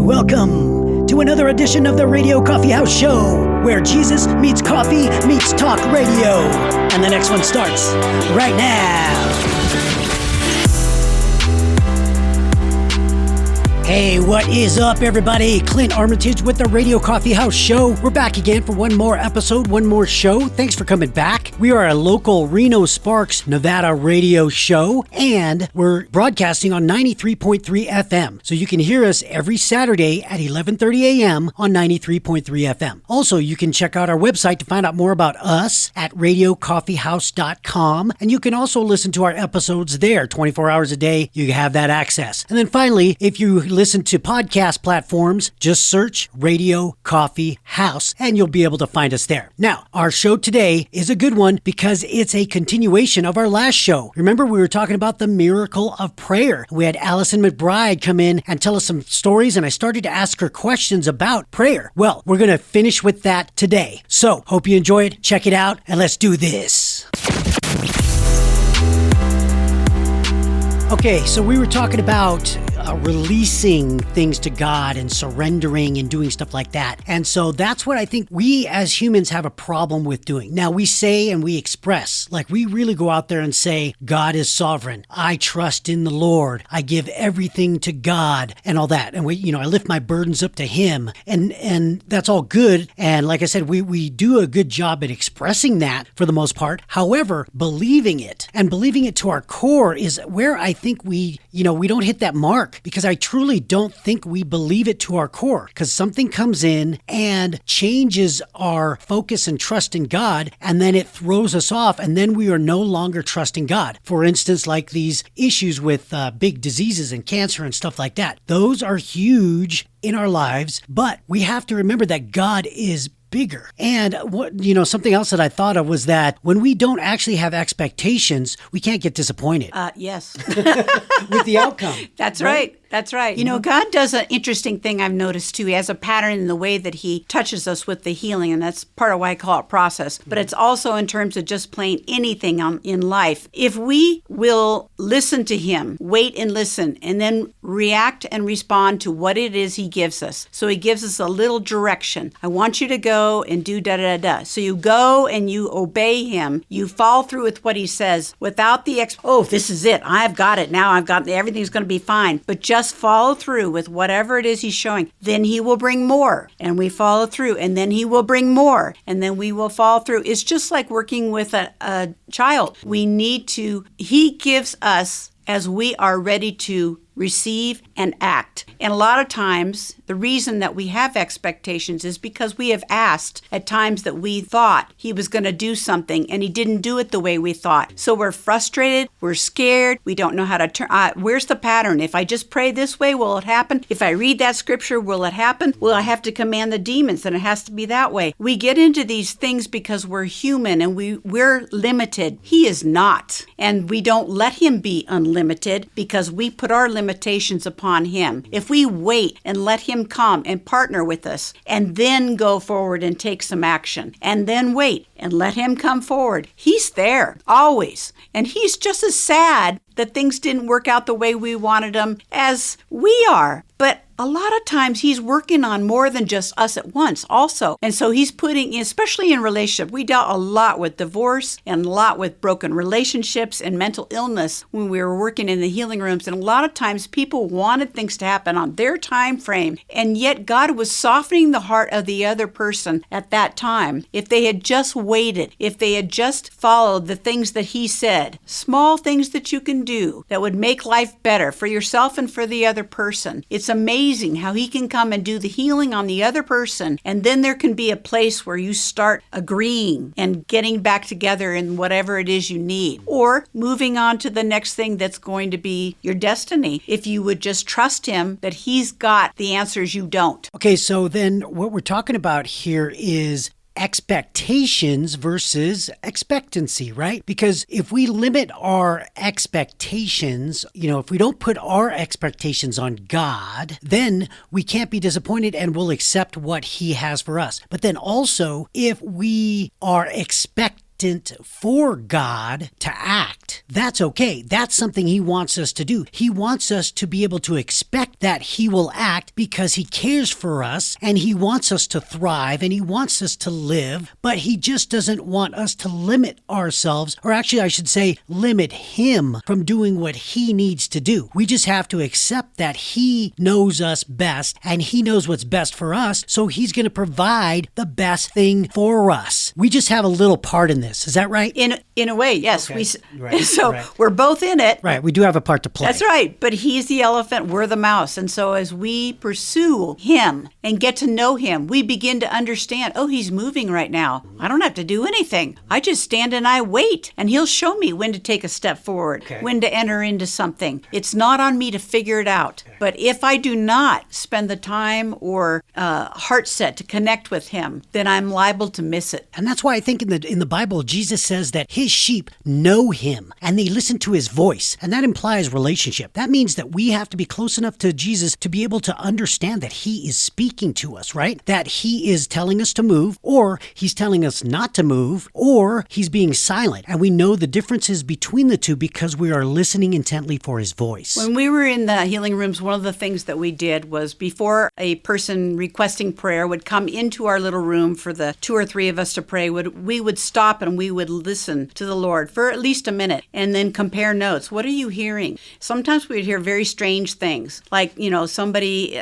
Welcome to another edition of the Radio Coffee House Show, where Jesus meets coffee meets talk radio. And the next one starts right now. Hey, what is up, everybody? Clint Armitage with the Radio Coffee House Show. We're back again for one more episode, one more show. Thanks for coming back. We are a local Reno Sparks, Nevada radio show, and we're broadcasting on 93.3 FM. So you can hear us every Saturday at 11:30 a.m. on 93.3 FM. Also, you can check out our website to find out more about us at radiocoffeehouse.com. And you can also listen to our episodes there 24 hours a day. You have that access. And then finally, if you listen to podcast platforms, just search Radio Coffee House and you'll be able to find us there. Now, our show today is a good one because it's a continuation of our last show. Remember, we were talking about the miracle of prayer. We had Alison McBride come in and tell us some stories, and I started to ask her questions about prayer. Well, we're going to finish with that today. So, hope you enjoy it. Check it out, and let's do this. Okay, so we were talking about releasing things to God and surrendering and doing stuff like that. And so that's what I think we as humans have a problem with doing. Now, we say and we express, like we really go out there and say, God is sovereign. I trust in the Lord. I give everything to God and all that. And I lift my burdens up to Him. And that's all good. And like I said, we do a good job at expressing that for the most part. However, believing it to our core is where I think we don't hit that mark. Because I truly don't think we believe it to our core, because something comes in and changes our focus and trust in God, and then it throws us off, and then we are no longer trusting God. For instance, like these issues with big diseases and cancer and stuff like that. Those are huge in our lives, but we have to remember that God is bigger. And something else that I thought of was that when we don't actually have expectations, we can't get disappointed. Yes. With the outcome. That's right. That's right. God does an interesting thing I've noticed too. He has a pattern in the way that He touches us with the healing, and that's part of why I call it process. But it's also in terms of just plain anything in life. If we will listen to Him, wait and listen, and then react and respond to what it is He gives us. So He gives us a little direction. I want you to go and do da-da-da-da. So you go and you obey Him. You follow through with what He says without the this is it. I've got it. Now everything's going to be fine. But just follow through with whatever it is He's showing. Then He will bring more, and we follow through, and then He will bring more, and then we will follow through. It's just like working with a child. He gives us as we are ready to receive and act. And a lot of times, the reason that we have expectations is because we have asked at times that we thought He was going to do something and He didn't do it the way we thought. So we're frustrated, we're scared, we don't know how to turn. Where's the pattern? If I just pray this way, will it happen? If I read that scripture, will it happen? Will I have to command the demons and it has to be that way? We get into these things because we're human and we're limited. He is not. And we don't let Him be unlimited because we put our limitations upon Him. If we wait and let Him come and partner with us and then go forward and take some action and then wait and let Him come forward, He's there always. And He's just as sad that things didn't work out the way we wanted them as we are. But a lot of times He's working on more than just us at once also. And so He's putting, especially in relationship, we dealt a lot with divorce and a lot with broken relationships and mental illness when we were working in the healing rooms. And a lot of times people wanted things to happen on their time frame. And yet God was softening the heart of the other person at that time. If they had just waited, if they had just followed the things that He said, small things that you can do that would make life better for yourself and for the other person. It's amazing how He can come and do the healing on the other person, and then there can be a place where you start agreeing and getting back together in whatever it is you need, or moving on to the next thing that's going to be your destiny. If you would just trust Him that He's got the answers you don't. Okay, so then what we're talking about here is expectations versus expectancy, right? Because if we limit our expectations, if we don't put our expectations on God, then we can't be disappointed and we'll accept what He has for us. But then also, if we are expecting expectant for God to act, that's okay. That's something he wants us to do. He wants us to be able to expect that he will act because he cares for us and he wants us to thrive and he wants us to live, but he just doesn't want us to limit ourselves, or actually I should say limit him from doing what he needs to do. We just have to accept that he knows us best and he knows what's best for us, so he's going to provide the best thing for us. We just have a little part in this. Is that right? In a way, yes. Okay. Right. We're both in it. Right. We do have a part to play. That's right. But he's the elephant, we're the mouse. And so as we pursue him and get to know him, we begin to understand, oh, he's moving right now. I don't have to do anything. I just stand and I wait. And he'll show me when to take a step forward, when to enter into something. It's not on me to figure it out. But if I do not spend the time or heart set to connect with him, then I'm liable to miss it. And that's why I think in the Bible, Jesus says that his sheep know him and they listen to his voice. And that implies relationship. That means that we have to be close enough to Jesus to be able to understand that he is speaking to us, right? That he is telling us to move, or he's telling us not to move, or he's being silent. And we know the differences between the two because we are listening intently for his voice. When we were in the healing rooms, one of the things that we did was before a person requesting prayer would come into our little room for the 2 or 3 of us to pray, we would stop and we would listen to the Lord for at least a minute and then compare notes. What are you hearing? Sometimes we would hear very strange things, like, somebody,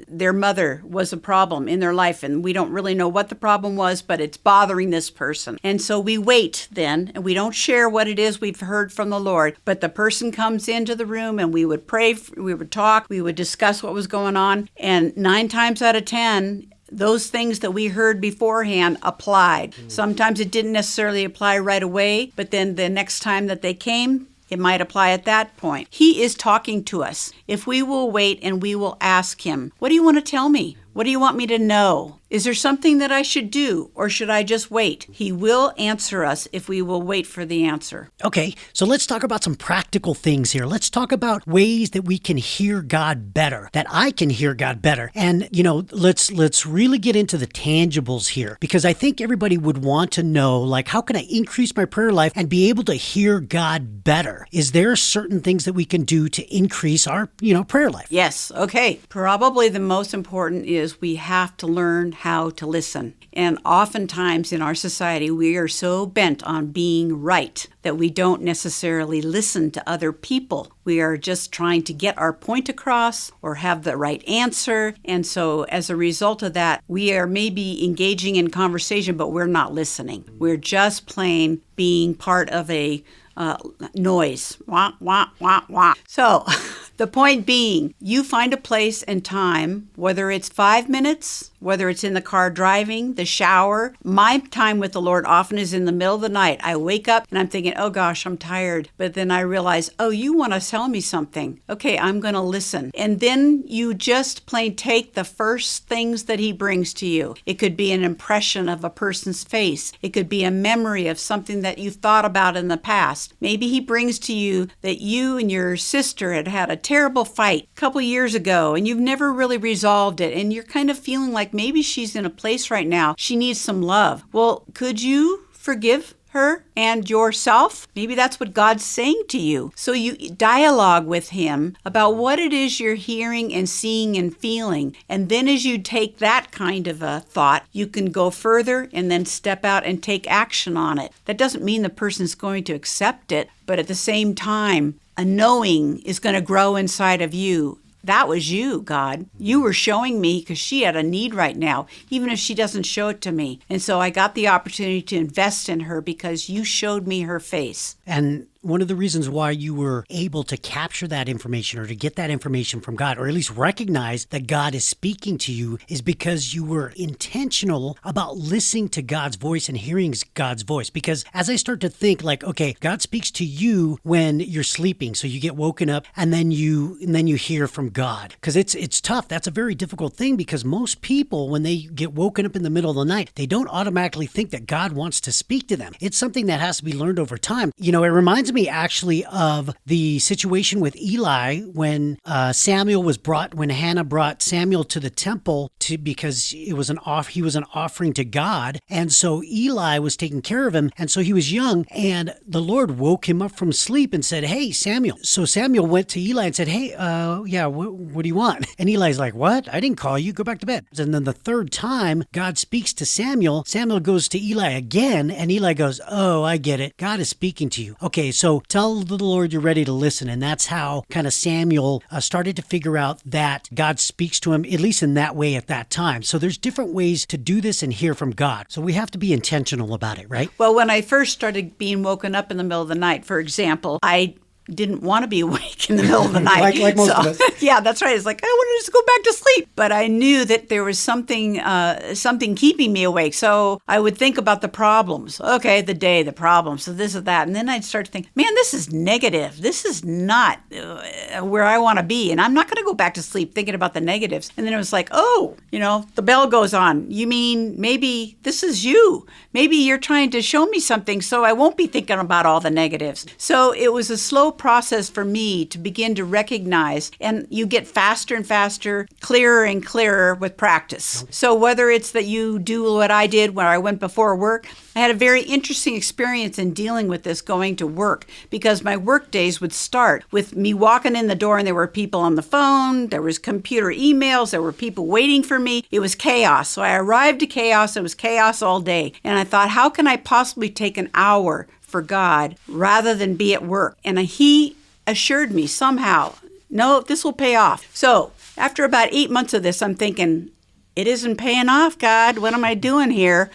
their mother was a problem in their life and we don't really know what the problem was, but it's bothering this person. And so we wait then and we don't share what it is we've heard from the Lord, but the person comes into the room and we would pray, we would talk, we would discuss what was going on, and 9 times out of 10, those things that we heard beforehand applied. Sometimes it didn't necessarily apply right away, but then the next time that they came, it might apply at that point. He is talking to us. If we will wait and we will ask him, what do you want to tell me? What do you want me to know? Is there something that I should do, or should I just wait? He will answer us if we will wait for the answer. Okay, so let's talk about some practical things here. Let's talk about ways that we can hear God better, that I can hear God better. And, let's really get into the tangibles here, because I think everybody would want to know, like, how can I increase my prayer life and be able to hear God better? Is there certain things that we can do to increase our, prayer life? Yes, okay. Probably the most important is we have to learn how to listen. And oftentimes in our society, we are so bent on being right that we don't necessarily listen to other people. We are just trying to get our point across or have the right answer. And so as a result of that, we are maybe engaging in conversation, but we're not listening. We're just plain being part of a noise. Wah, wah, wah, wah. So the point being, you find a place and time, whether it's 5 minutes, whether it's in the car driving, the shower. My time with the Lord often is in the middle of the night. I wake up and I'm thinking, oh gosh, I'm tired. But then I realize, oh, you want to tell me something. Okay, I'm going to listen. And then you just plain take the first things that he brings to you. It could be an impression of a person's face. It could be a memory of something that you thought about in the past. Maybe he brings to you that you and your sister had a terrible fight a couple years ago and you've never really resolved it, and you're kind of feeling like maybe she's in a place right now she needs some love. Well, could you forgive her and yourself? Maybe that's what God's saying to you. So you dialogue with him about what it is you're hearing and seeing and feeling. And then as you take that kind of a thought, you can go further and then step out and take action on it. That doesn't mean the person's going to accept it, but at the same time, a knowing is going to grow inside of you. That was you, God. You were showing me because she had a need right now, even if she doesn't show it to me. And so I got the opportunity to invest in her because you showed me her face. And one of the reasons why you were able to capture that information or to get that information from God, or at least recognize that God is speaking to you, is because you were intentional about listening to God's voice and hearing God's voice. Because as I start to think like, okay, God speaks to you when you're sleeping. So you get woken up and then you hear from God. Because it's tough. That's a very difficult thing because most people, when they get woken up in the middle of the night, they don't automatically think that God wants to speak to them. It's something that has to be learned over time. It reminds me actually of the situation with Eli when Hannah brought Samuel to the temple because he was an offering to God. And so Eli was taking care of him. And so he was young, and the Lord woke him up from sleep and said, "Hey, Samuel." So Samuel went to Eli and said, "Hey, what do you want?" And Eli's like, "What? I didn't call you. Go back to bed." And then the third time God speaks to Samuel, Samuel goes to Eli again, and Eli goes, "Oh, I get it. God is speaking to you. Okay, so tell the Lord you're ready to listen." And that's how kind of Samuel started to figure out that God speaks to him, at least in that way at that time. So there's different ways to do this and hear from God. So we have to be intentional about it, right? Well, when I first started being woken up in the middle of the night, for example, I didn't want to be awake in the middle of the night. like most of us. Yeah, that's right. It's like, I want to just go back to sleep. But I knew that there was something keeping me awake. So I would think about the problems. Okay, the day, the problems, so this or that. And then I'd start to think, man, this is negative. This is not where I want to be. And I'm not going to go back to sleep thinking about the negatives. And then it was like, oh, the bell goes on. You mean maybe this is you? Maybe you're trying to show me something so I won't be thinking about all the negatives. So it was a slow process for me to begin to recognize, and you get faster and faster, clearer and clearer with practice. So whether it's that you do what I did when I went before work, I had a very interesting experience in dealing with this going to work, because my work days would start with me walking in the door and there were people on the phone, there was computer emails, there were people waiting for me. It was chaos. So I arrived to chaos. It was chaos all day. And I thought, how can I possibly take an hour for God rather than be at work? And he assured me somehow, no, this will pay off. So after about 8 months of this, I'm thinking, it isn't paying off, God. What am I doing here?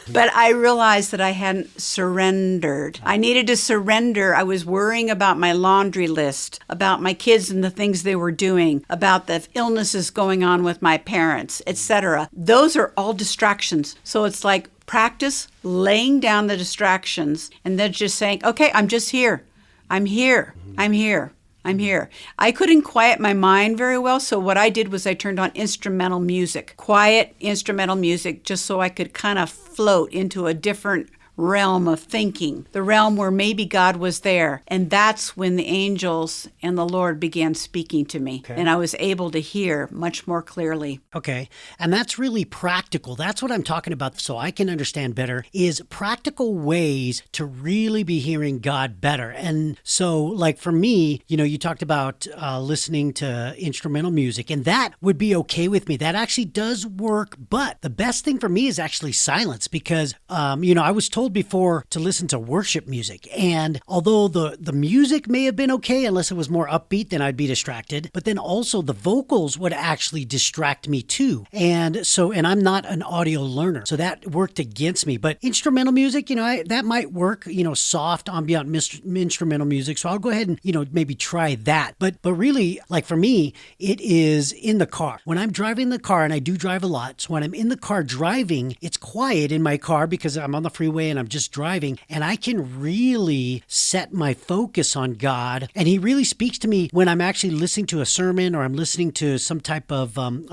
But I realized that I hadn't surrendered. I needed to surrender. I was worrying about my laundry list, about my kids and the things they were doing, about the illnesses going on with my parents, etc. Those are all distractions. So it's like practice laying down the distractions and then just saying, okay, I'm just here. I'm here. I'm here. I'm here. I couldn't quiet my mind very well, so what I did was I turned on instrumental music, quiet instrumental music, just so I could kind of float into a different realm of thinking, the realm where maybe God was there. And that's when the angels and the Lord began speaking to me. Okay. And I was able to hear much more clearly. Okay. And that's really practical. That's what I'm talking about, so I can understand better, is practical ways to really be hearing God better. And so, like for me, you talked about listening to instrumental music, and that would be okay with me. That actually does work. But the best thing for me is actually silence, because, I was told before to listen to worship music. And although the music may have been okay, unless it was more upbeat, then I'd be distracted. But then also the vocals would actually distract me too. And I'm not an audio learner, so that worked against me. But instrumental music, that might work, soft ambient instrumental music. So I'll go ahead and, maybe try that. But really, like for me, it is in the car. When I'm driving the car, and I do drive a lot, so when I'm in the car driving, it's quiet in my car because I'm on the freeway and I'm just driving, and I can really set my focus on God. And he really speaks to me when I'm actually listening to a sermon, or I'm listening to some type of, an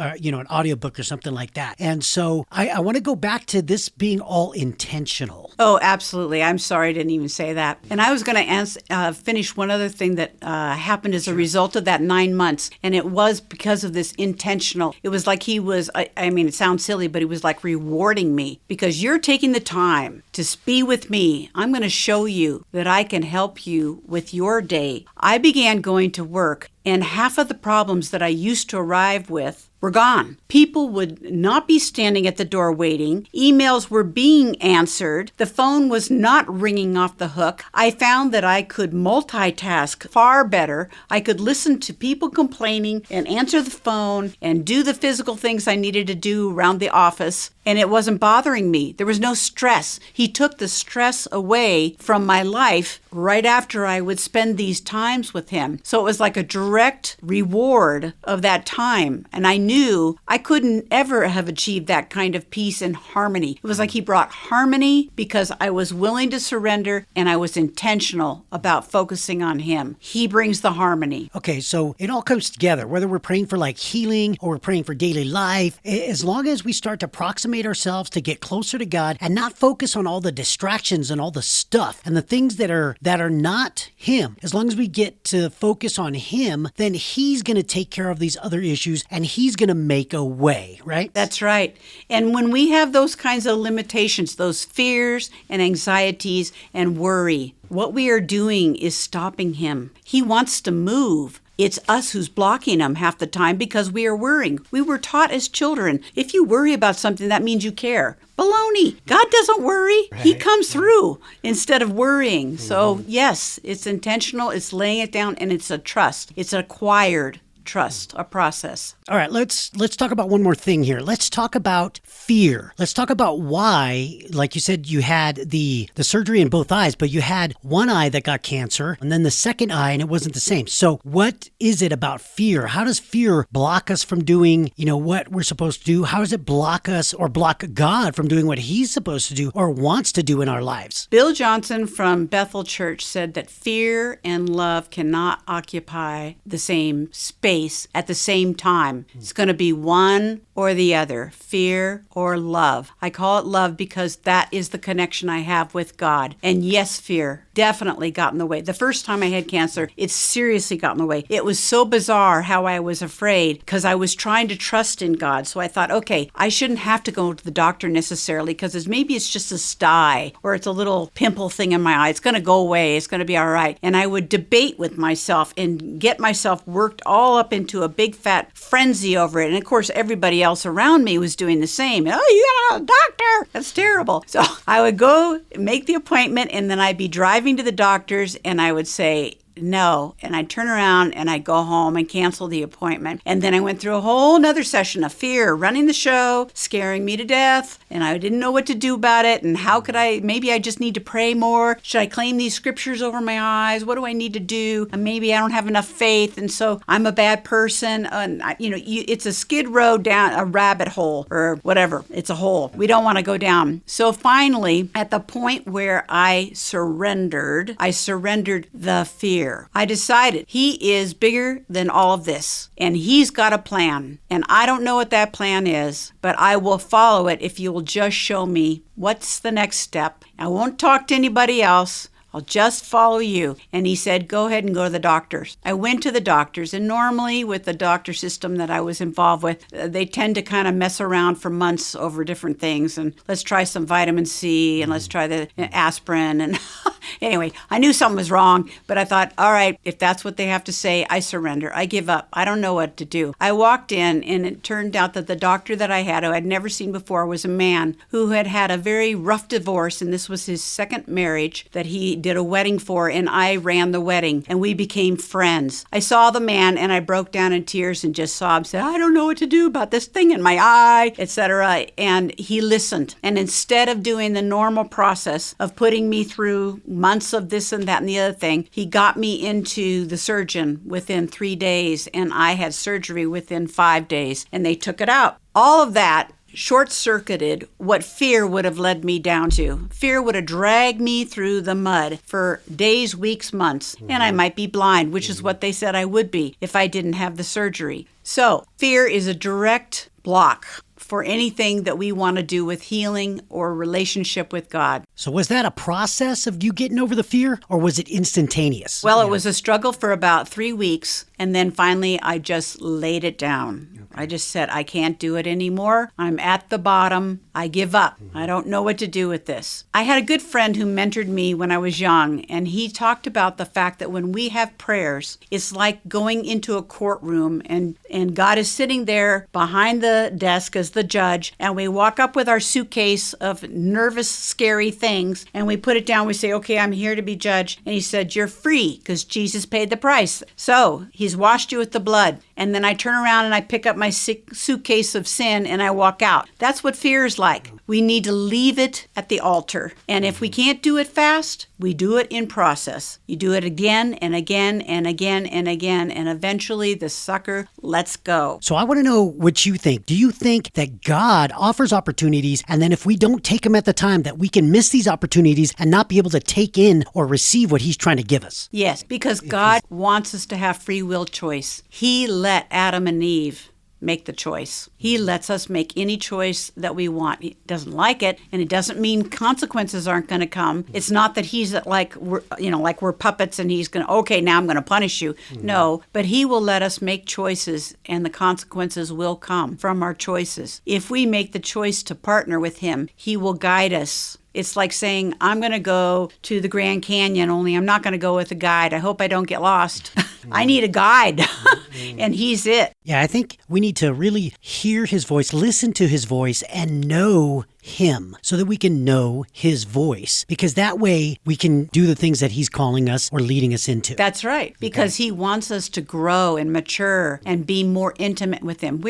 audiobook or something like that. And so I want to go back to this being all intentional. Oh, absolutely. I'm sorry I didn't even say that. And I was going to finish one other thing that happened as a result of that 9 months. And it was because of this intentional. It was like he was, it sounds silly, but he was like rewarding me, because you're taking the time to be with me. I'm going to show you that I can help you with your day. I began going to work, and half of the problems that I used to arrive with were gone. People would not be standing at the door waiting. Emails were being answered. The phone was not ringing off the hook. I found that I could multitask far better. I could listen to people complaining and answer the phone and do the physical things I needed to do around the office. And it wasn't bothering me. There was no stress. He took the stress away from my life right after I would spend these times with him. So it was like a direct reward of that time. And I knew I couldn't ever have achieved that kind of peace and harmony. It was like he brought harmony because I was willing to surrender and I was intentional about focusing on him. He brings the harmony. Okay, so it all comes together, whether we're praying for like healing or we're praying for daily life. As long as we start to approximate ourselves to get closer to God and not focus on all the distractions and all the stuff and the things that are not him. As long as we get to focus on him, him, then he's going to take care of these other issues and he's going to make a way, right? That's right. And when we have those kinds of limitations, those fears and anxieties and worry, what we are doing is stopping him. He wants to move. It's us who's blocking him half the time because we are worrying. We were taught as children, if you worry about something, that means you care. Baloney. God doesn't worry. Right. He comes through instead of worrying. So yes, it's intentional, it's laying it down, and it's a trust. It's acquired trust, a process. All right, let's talk about one more thing here. Let's talk about fear. Let's talk about why, like you said, you had the surgery in both eyes, but you had one eye that got cancer and then the second eye and it wasn't the same. So what is it about fear? How does fear block us from doing, what we're supposed to do? How does it block us or block God from doing what he's supposed to do or wants to do in our lives? Bill Johnson from Bethel Church said that fear and love cannot occupy the same space at the same time. It's going to be one or the other, fear or love. I call it love because that is the connection I have with God. And yes, fear definitely got in the way. The first time I had cancer, it seriously got in the way. It was so bizarre how I was afraid because I was trying to trust in God. So I thought, okay, I shouldn't have to go to the doctor necessarily because maybe it's just a sty or it's a little pimple thing in my eye. It's going to go away. It's going to be all right. And I would debate with myself and get myself worked all up into a big fat frenzy over it. And of course, everybody else around me was doing the same. Oh, you got a doctor. That's terrible. So I would go make the appointment and then I'd be driving to the doctor's and I would say, no. And I'd turn around and I'd go home and cancel the appointment. And then I went through a whole nother session of fear, running the show, scaring me to death. And I didn't know what to do about it. And how could maybe I just need to pray more. Should I claim these scriptures over my eyes? What do I need to do? And maybe I don't have enough faith. And so I'm a bad person. And it's a skid row down a rabbit hole or whatever. It's a hole. We don't want to go down. So finally, at the point where I surrendered the fear. I decided he is bigger than all of this and he's got a plan and I don't know what that plan is, but I will follow it if you will just show me what's the next step. I won't talk to anybody else. I'll just follow you. And he said, go ahead and go to the doctors. I went to the doctors, and normally with the doctor system that I was involved with, they tend to kind of mess around for months over different things. And let's try some vitamin C, and let's try the aspirin. And anyway, I knew something was wrong, but I thought, all right, if that's what they have to say, I surrender. I give up. I don't know what to do. I walked in, and it turned out that the doctor that I had, who I'd never seen before, was a man who had had a very rough divorce, and this was his second marriage that he did a wedding for, and I ran the wedding, and we became friends. I saw the man, and I broke down in tears and just sobbed, said, I don't know what to do about this thing in my eye, etc. And he listened. And instead of doing the normal process of putting me through months of this and that and the other thing, he got me into the surgeon within 3 days, and I had surgery within 5 days, and they took it out. All of that short-circuited what fear would have led me down to. Fear would have dragged me through the mud for days, weeks, months, and I might be blind, which is what they said I would be if I didn't have the surgery. So fear is a direct block for anything that we want to do with healing or relationship with God. So was that a process of you getting over the fear, or was it instantaneous? Well, it was a struggle for about 3 weeks, and then finally I just laid it down. I just said, I can't do it anymore. I'm at the bottom. I give up. I don't know what to do with this. I had a good friend who mentored me when I was young, and he talked about the fact that when we have prayers, it's like going into a courtroom, and God is sitting there behind the desk as the judge, and we walk up with our suitcase of nervous, scary things, and we put it down. We say, okay, I'm here to be judged. And he said, you're free because Jesus paid the price. So he's washed you with the blood. And then I turn around and I pick up my suitcase of sin and I walk out. That's what fear is like. We need to leave it at the altar. And if we can't do it fast, we do it in process. You do it again and again and again and again, and eventually the sucker lets go. So I want to know what you think. Do you think that God offers opportunities, and then if we don't take them at the time, that we can miss these opportunities and not be able to take in or receive what he's trying to give us? Yes, because God wants us to have free will choice. He let Adam and Eve make the choice. He lets us make any choice that we want. He doesn't like it, and it doesn't mean consequences aren't going to come. It's not that he's like we're puppets and he's going to, okay, now I'm going to punish you. No, but he will let us make choices, and the consequences will come from our choices. If we make the choice to partner with him, he will guide us. It's like saying, I'm going to go to the Grand Canyon, only I'm not going to go with a guide. I hope I don't get lost. I need a guide, and he's it. Yeah, I think we need to really hear his voice, listen to his voice, and know him so that we can know his voice. Because that way we can do the things that he's calling us or leading us into. That's right, because he wants us to grow and mature and be more intimate with him.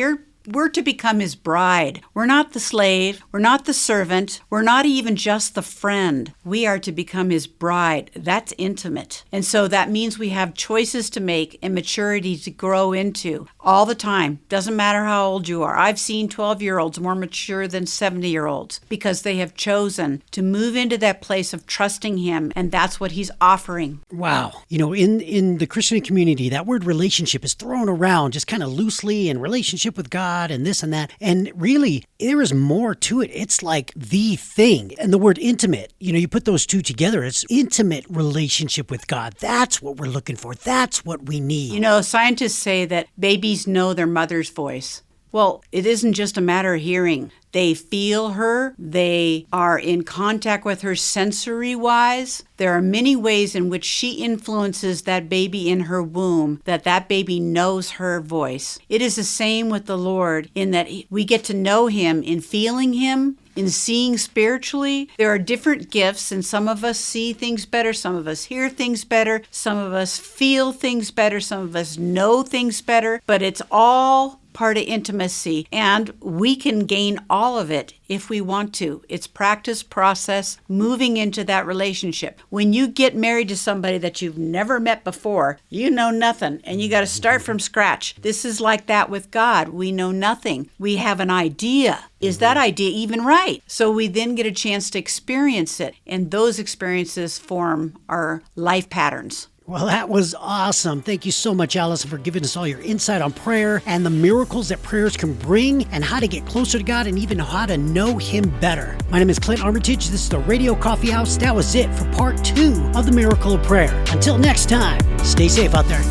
We're to become his bride. We're not the slave. We're not the servant. We're not even just the friend. We are to become his bride. That's intimate. And so that means we have choices to make and maturity to grow into all the time. Doesn't matter how old you are. I've seen 12-year-olds more mature than 70-year-olds because they have chosen to move into that place of trusting him, and that's what he's offering. Wow. In the Christian community, that word relationship is thrown around just kind of loosely, and relationship with God and this and that. And really, there is more to it. It's like the thing. And the word intimate, you put those two together, it's intimate relationship with God. That's what we're looking for. That's what we need. Scientists say that babies know their mother's voice. Well, it isn't just a matter of hearing. They feel her. They are in contact with her sensory-wise. There are many ways in which she influences that baby in her womb, that baby knows her voice. It is the same with the Lord in that we get to know him in feeling him, in seeing spiritually. There are different gifts, and some of us see things better, some of us hear things better, some of us feel things better, some of us know things better, but it's all part of intimacy, and we can gain all of it if we want to. It's practice, process, moving into that relationship. When you get married to somebody that you've never met before, you know nothing, and you got to start from scratch. This is like that with God. We know nothing. We have an idea. Is that idea even right? So we then get a chance to experience it, and those experiences form our life patterns. Well, that was awesome. Thank you so much, Alison, for giving us all your insight on prayer and the miracles that prayers can bring and how to get closer to God and even how to know him better. My name is Clint Armitage. This is the Radio Coffee House. That was it for part 2 of the Miracle of Prayer. Until next time, stay safe out there.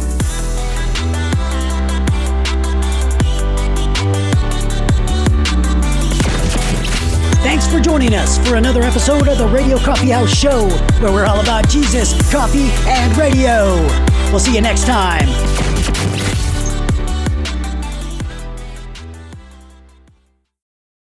Thanks for joining us for another episode of the Radio Coffee House Show, where we're all about Jesus, coffee, and radio. We'll see you next time.